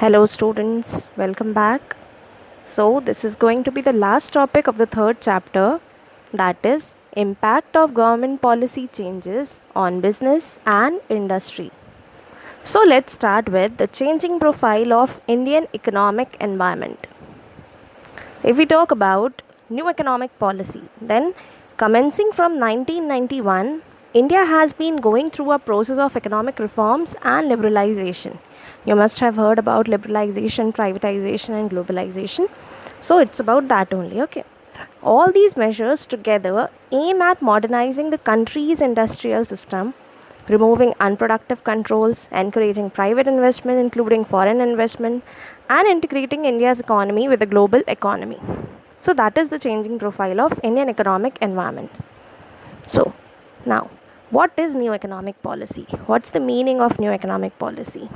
Hello, students, welcome back. So, this is going to be the last topic of the third chapter, that is, impact of government policy changes on business and industry. So, let's start with the changing profile of Indian economic environment. If we talk about new economic policy, then commencing from 1991, India has been going through a process of economic reforms and liberalization. You must have heard about liberalization, privatization, and globalization. So it's about that only, okay. All these measures together aim at modernizing the country's industrial system, removing unproductive controls, encouraging private investment, including foreign investment, and integrating India's economy with the global economy. So, that is the changing profile of Indian economic environment. So, now, what is new economic policy? What's the meaning of new economic policy?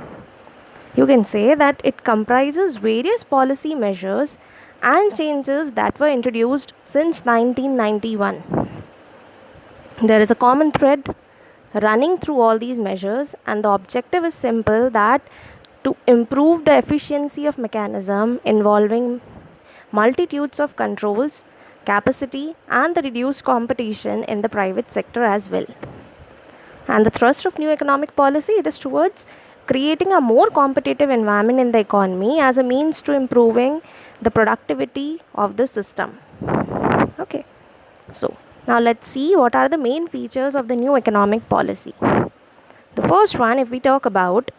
You can say that it comprises various policy measures and changes that were introduced since 1991. There is a common thread running through all these measures, and the objective is simple, that to improve the efficiency of mechanism involving multitudes of controls, capacity, and the reduced competition in the private sector as well. And the thrust of new economic policy, it is towards creating a more competitive environment in the economy as a means to improving the productivity of the system. Okay, so now let's see what are the main features of the new economic policy. The first one, if we talk about,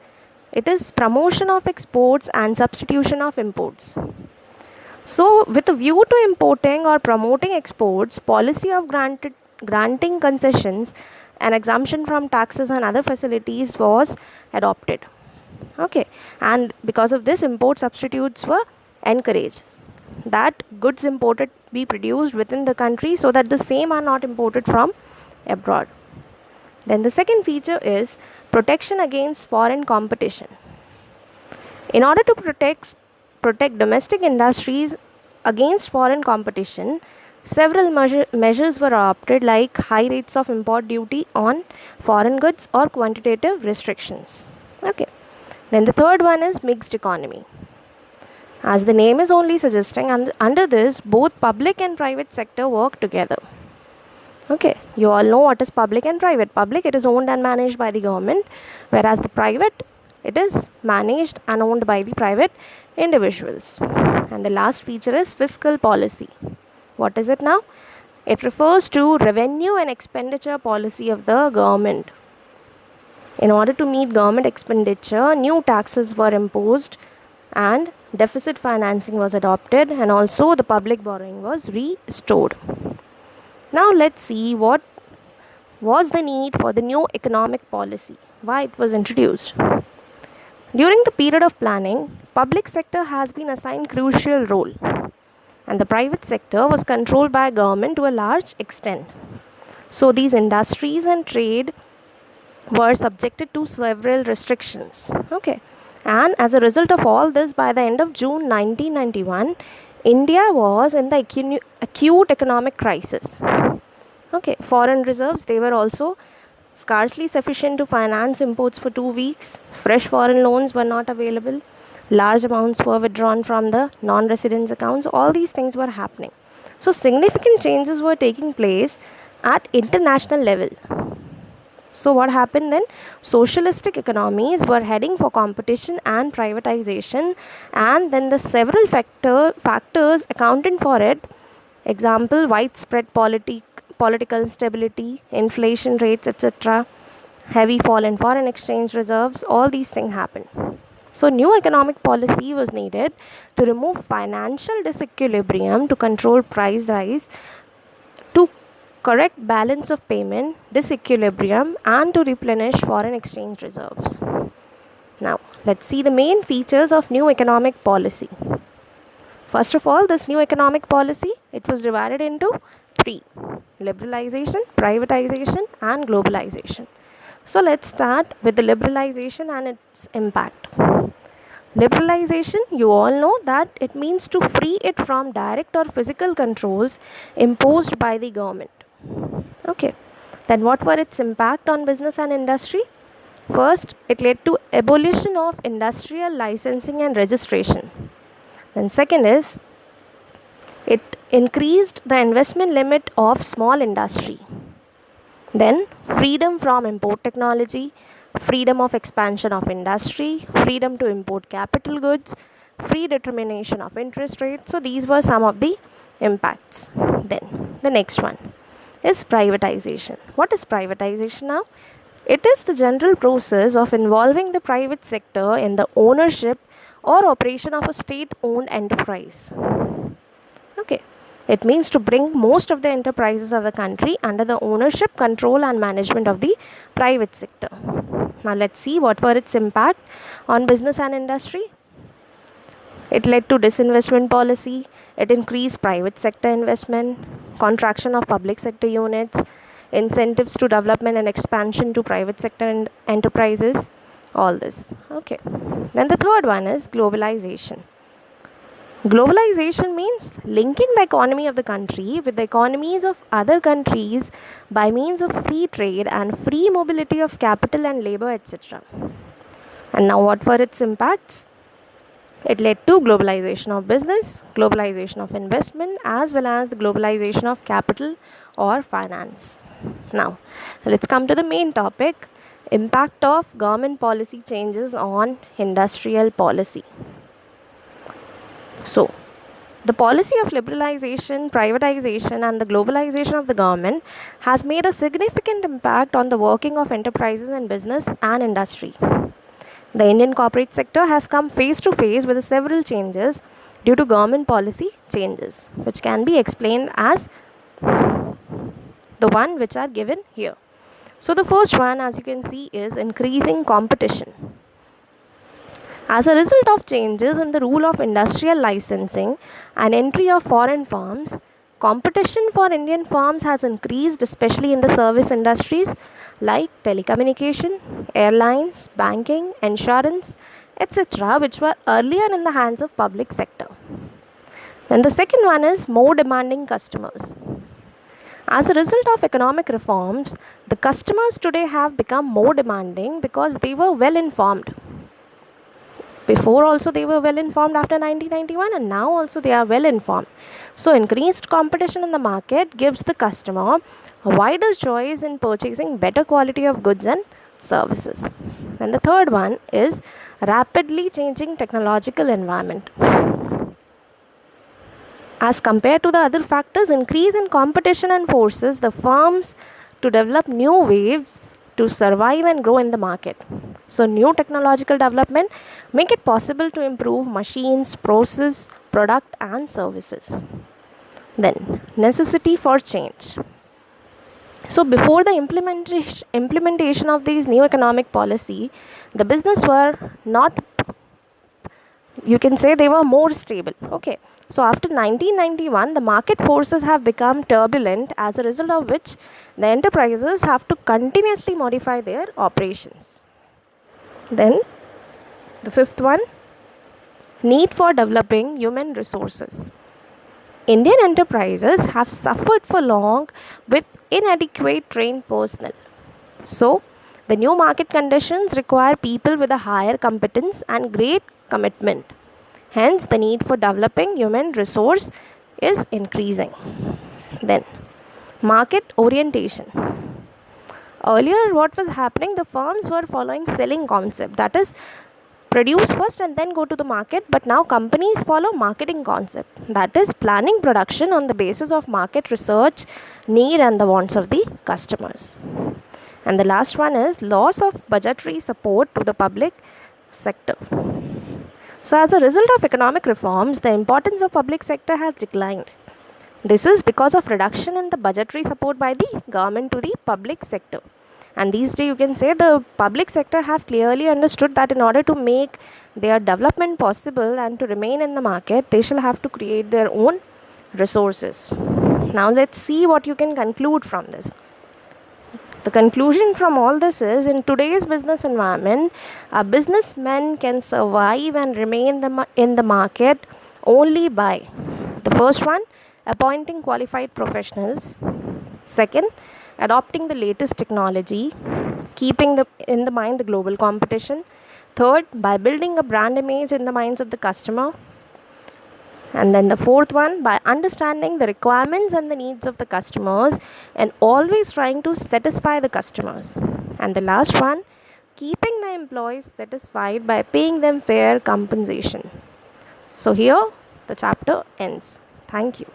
it is promotion of exports and substitution of imports. So, with a view to importing or promoting exports, policy of granting concessions and exemption from taxes and other facilities was adopted. Okay, and because of this, import substitutes were encouraged, that goods imported be produced within the country so that the same are not imported from abroad. Then the second feature is protection against foreign competition. In order to protect domestic industries against foreign competition, several measures were adopted, like high rates of import duty on foreign goods or quantitative restrictions. Okay. Then the third one is mixed economy. As the name is only suggesting, under this, both public and private sector work together. Okay, you all know what is public and private. Public, it is owned and managed by the government, whereas the private, it is managed and owned by the private individuals. And the last feature is fiscal policy. What is it now? It refers to revenue and expenditure policy of the government. In order to meet government expenditure, new taxes were imposed and deficit financing was adopted, and also the public borrowing was restored. Now let's see what was the need for the new economic policy, why it was introduced. During the period of planning, public sector has been assigned crucial role, and the private sector was controlled by government to a large extent. So these industries and trade were subjected to several restrictions. Okay, and as a result of all this, by the end of June 1991, India was in the acute economic crisis. Okay, foreign reserves, they were also scarcely sufficient to finance imports for 2 weeks. Fresh foreign loans were not available. Large amounts were withdrawn from the non-residents accounts. All these things were happening. So significant changes were taking place at international level. So what happened then? Socialistic economies were heading for competition and privatization, and then the several factors accounting for it. Example, widespread political instability, inflation rates, etc., heavy fall in foreign exchange reserves, all these things happened. So new economic policy was needed to remove financial disequilibrium, to control price rise, to correct balance of payment disequilibrium, and to replenish foreign exchange reserves. Now, let's see the main features of new economic policy. First of all, this new economic policy, it was divided into three: liberalization, privatization, and globalization. So let's start with the liberalization and its impact. Liberalization, you all know that it means to free it from direct or physical controls imposed by the government. Okay, then what were its impact on business and industry? First, it led to abolition of industrial licensing and registration. Then second is, it increased the investment limit of small industry. Then freedom from import technology, freedom of expansion of industry, freedom to import capital goods, free determination of interest rates. So these were some of the impacts. Then the next one is privatization. What is privatization now? It is the general process of involving the private sector in the ownership or operation of a state owned enterprise. Okay. It means to bring most of the enterprises of the country under the ownership, control and management of the private sector. Now let's see what were its impact on business and industry. It led to disinvestment policy, it increased private sector investment, contraction of public sector units, incentives to development and expansion to private sector enterprises, all this. Okay. Then the third one is globalization. Globalization means linking the economy of the country with the economies of other countries by means of free trade and free mobility of capital and labor, etc. And now what were its impacts? It led to globalization of business, globalization of investment, as well as the globalization of capital or finance. Now, let's come to the main topic, impact of government policy changes on industrial policy. So, the policy of liberalization, privatization and the globalization of the government has made a significant impact on the working of enterprises in business and industry. The Indian corporate sector has come face to face with several changes due to government policy changes, which can be explained as the one which are given here. So, the first one, as you can see, is increasing competition. As a result of changes in the rule of industrial licensing and entry of foreign firms, competition for Indian firms has increased, especially in the service industries like telecommunication, airlines, banking, insurance, etc., which were earlier in the hands of public sector. Then the second one is more demanding customers. As a result of economic reforms, the customers today have become more demanding because they were well informed. Before also they were well informed after 1991, and now also they are well informed. So increased competition in the market gives the customer a wider choice in purchasing better quality of goods and services. And the third one is rapidly changing technological environment. As compared to the other factors, increase in competition and forces the firms to develop new ways to survive and grow in the market. So new technological development make it possible to improve machines, process, product and services. Then necessity for change. So before the implementation of these new economic policy, the business were not, you can say they were more stable. Okay. So after 1991, the market forces have become turbulent, as a result of which the enterprises have to continuously modify their operations. Then the fifth one, need for developing human resources. Indian enterprises have suffered for long with inadequate trained personnel. So the new market conditions require people with a higher competence and great commitment. Hence, the need for developing human resource is increasing. Then, market orientation. Earlier, what was happening? The firms were following selling concept, that is, produce first and then go to the market. But now companies follow marketing concept, that is, planning production on the basis of market research, need and the wants of the customers. And the last one is loss of budgetary support to the public sector. So as a result of economic reforms, the importance of public sector has declined. This is because of reduction in the budgetary support by the government to the public sector. And these days you can say the public sector have clearly understood that in order to make their development possible and to remain in the market, they shall have to create their own resources. Now let's see what you can conclude from this. The conclusion from all this is, in today's business environment, a businessman can survive and remain in the market only by the first one, appointing qualified professionals. Second, adopting the latest technology. keeping in the mind the global competition. Third, by building a brand image in the minds of the customer. And then the fourth one, by understanding the requirements and the needs of the customers and always trying to satisfy the customers. And the last one, keeping the employees satisfied by paying them fair compensation. So here the chapter ends. Thank you.